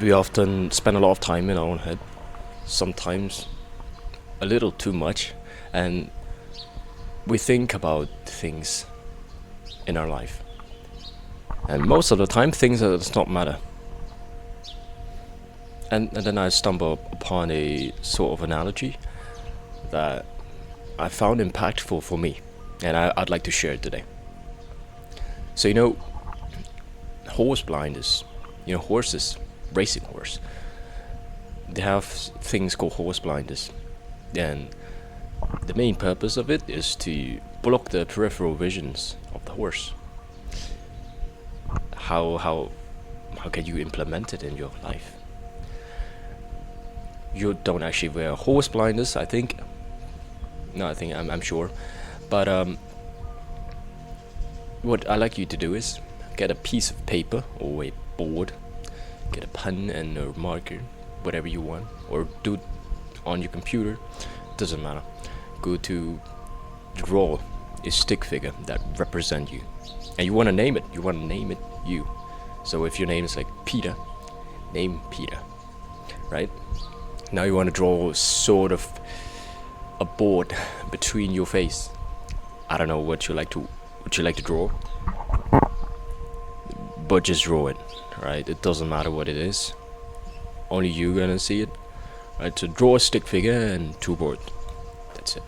We often spend a lot of time in our own head, sometimes a little too much, and we think about things in our life. And most of the time, things does not matter. And then I stumble upon a sort of analogy that I found impactful for me, and I'd like to share it today. So horse blinders, horses, racing horse, they have things called horse blinders, and the main purpose of it is to block the peripheral visions of the horse. How can you implement it in your life? You don't actually wear horse blinders, I think. No, I'm sure. But what I like you to do is get a piece of paper or a board, get a pen and a marker, whatever you want, or do it on your computer, doesn't matter. Go to draw a stick figure that represents you, and you want to name it. You want to name it you. So if your name is like Peter, name Peter, right? Now you want to draw sort of a board between your face. I don't know what you like to draw, but just draw it, right? It doesn't matter what it is. Only you gonna see it, right? So draw a stick figure and two boards. That's it.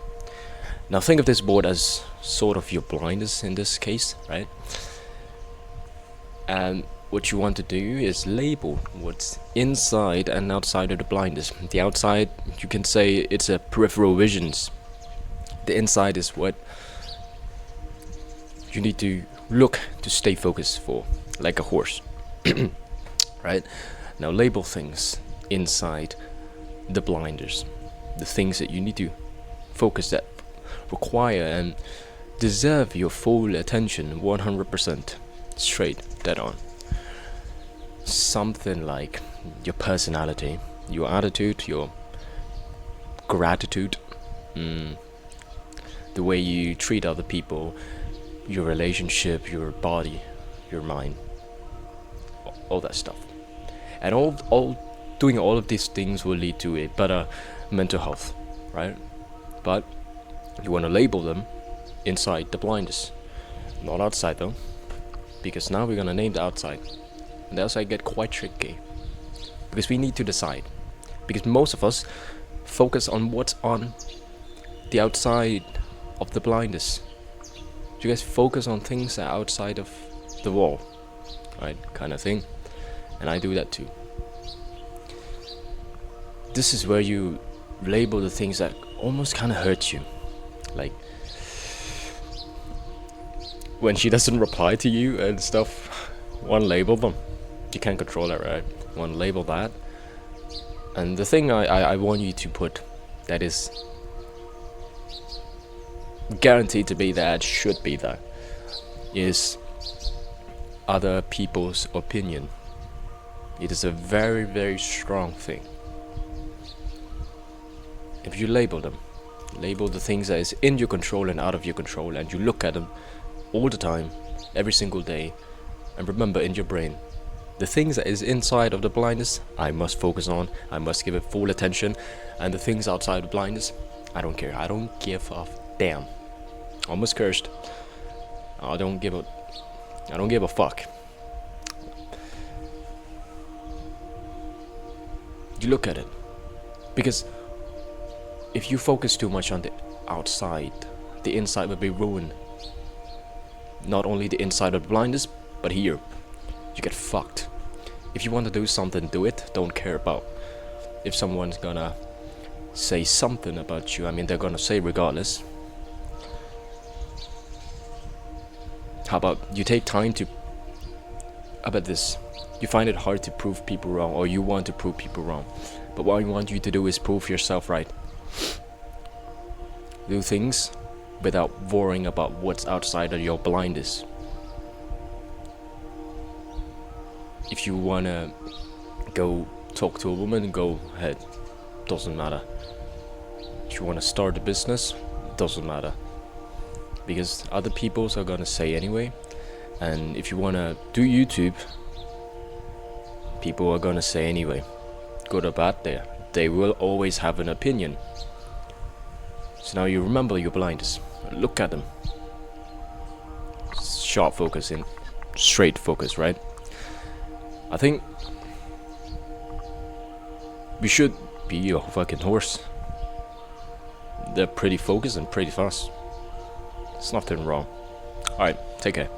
Now think of this board as sort of your blinders in this case, right? And what you want to do is label what's inside and outside of the blinders. The outside, you can say it's a peripheral visions. The inside is what you need to look to stay focused for, like a horse. Right? Now label things inside the blinders, the things that you need to focus, that require and deserve your full attention 100%, straight, dead on. Something like your personality, your attitude, your gratitude, the way you treat other people, your relationship, your body, your mind, all that stuff. And doing all of these things will lead to a better mental health, right? But you want to label them inside the blinders, not outside though, because now we're gonna name the outside. And the outside get quite tricky, because we need to decide. Because most of us focus on what's on the outside of the blinders. You guys focus on things that are outside of the wall, right? Kind of thing. And I do that too. This is where you label the things that almost kind of hurt you. Like when she doesn't reply to you and stuff, one, label them. You can't control that, right? One, label that. And the thing I want you to put that is guaranteed to be that, should be that, is other people's opinion. It is a very, very strong thing. If you label them, label the things that is in your control and out of your control, and you look at them all the time, every single day, and remember in your brain, the things that is inside of the blindness, I must focus on, I must give it full attention, and the things outside the blindness, I don't care, I don't give a damn. Almost cursed. I don't give a fuck. You look at it, because if you focus too much on the outside, the inside will be ruined. Not only the inside of the blindness, but here you get fucked. If you want to do something, do it. Don't care about if someone's gonna say something about you. I mean, they're gonna say regardless. How about you take time to, how about this, you find it hard to prove people wrong, or you want to prove people wrong, but what I want you to do is prove yourself right. Do things without worrying about what's outside of your blindness. If you wanna go talk to a woman, go ahead, doesn't matter. If you wanna start a business, doesn't matter, because other people's are gonna say anyway. And if you wanna do YouTube, people are gonna say anyway. Good or bad, they will always have an opinion. So now you remember your blinders. Look at them. Sharp focus in straight focus, right? I think we should be a fucking horse. They're pretty focused and pretty fast. There's nothing wrong. Alright, take care.